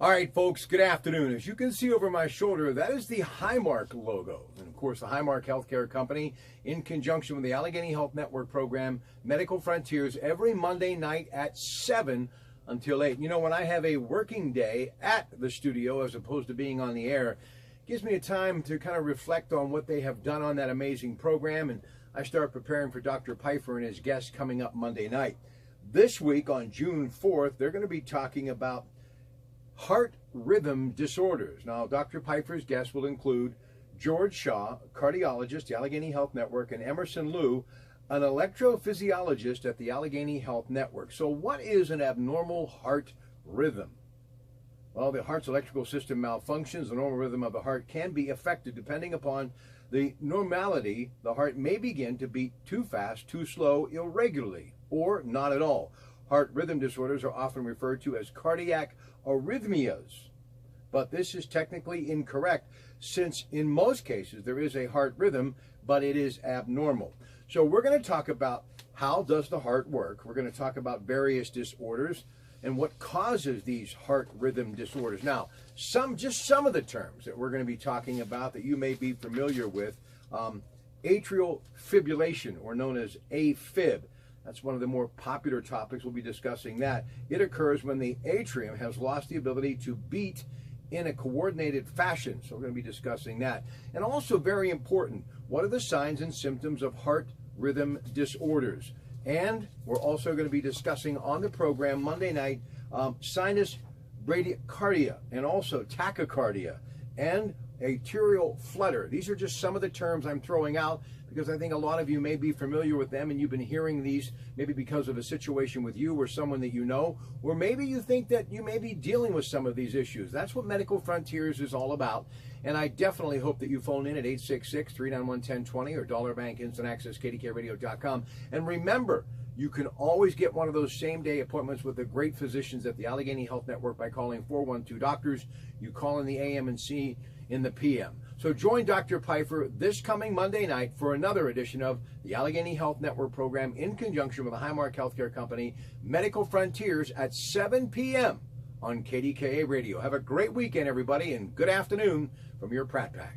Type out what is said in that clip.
All right, folks, good afternoon. As you can see over my shoulder, that is the Highmark logo. And of course, the Highmark Healthcare Company, in conjunction with the Allegheny Health Network program, Medical Frontiers, every Monday night at 7 until 8. You know, when I have a working day at the studio as opposed to being on the air, it gives me a time to kind of reflect on what they have done on that amazing program. And I start preparing for Dr. Pfeiffer and his guests coming up Monday night. This week on June 4th, they're going to be talking about heart rhythm disorders. Now, Dr. Pfeiffer's guests will include George Shaw, cardiologist, the Allegheny Health Network, and Emerson Liu, an electrophysiologist at the Allegheny Health Network. So what is an abnormal heart rhythm? Well, the heart's electrical system malfunctions. The normal rhythm of the heart can be affected depending upon the normality. The heart may begin to beat too fast, too slow, irregularly, or not at all. Heart rhythm disorders are often referred to as cardiac arrhythmias, but this is technically incorrect since in most cases there is a heart rhythm, but it is abnormal. So we're going to talk about how does the heart work. We're going to talk about various disorders and what causes these heart rhythm disorders. Now, just some of the terms that we're going to be talking about that you may be familiar with. Atrial fibrillation, or known as AFib. That's one of the more popular topics. We'll be discussing that. It occurs when the atrium has lost the ability to beat in a coordinated fashion. So we're going to be discussing that. And also very important, what are the signs and symptoms of heart rhythm disorders? And we're also going to be discussing on the program Monday night sinus bradycardia and also tachycardia and arterial flutter. These are just some of the terms I'm throwing out because I think a lot of you may be familiar with them and you've been hearing these maybe because of a situation with you or someone that you know, or maybe you think that you may be dealing with some of these issues. That's what Medical Frontiers is all about. And I definitely hope that you phone in at 866-391-1020 or Dollar Bank Instant Access, kdkradio.com. And remember, you can always get one of those same-day appointments with the great physicians at the Allegheny Health Network by calling 412 Doctors. You call in the AM and C in the PM. So join Dr. Pfeiffer this coming Monday night for another edition of the Allegheny Health Network program in conjunction with the Highmark Healthcare Company, Medical Frontiers at 7 p.m. on KDKA Radio. Have a great weekend, everybody, and good afternoon from your Pratte Pack.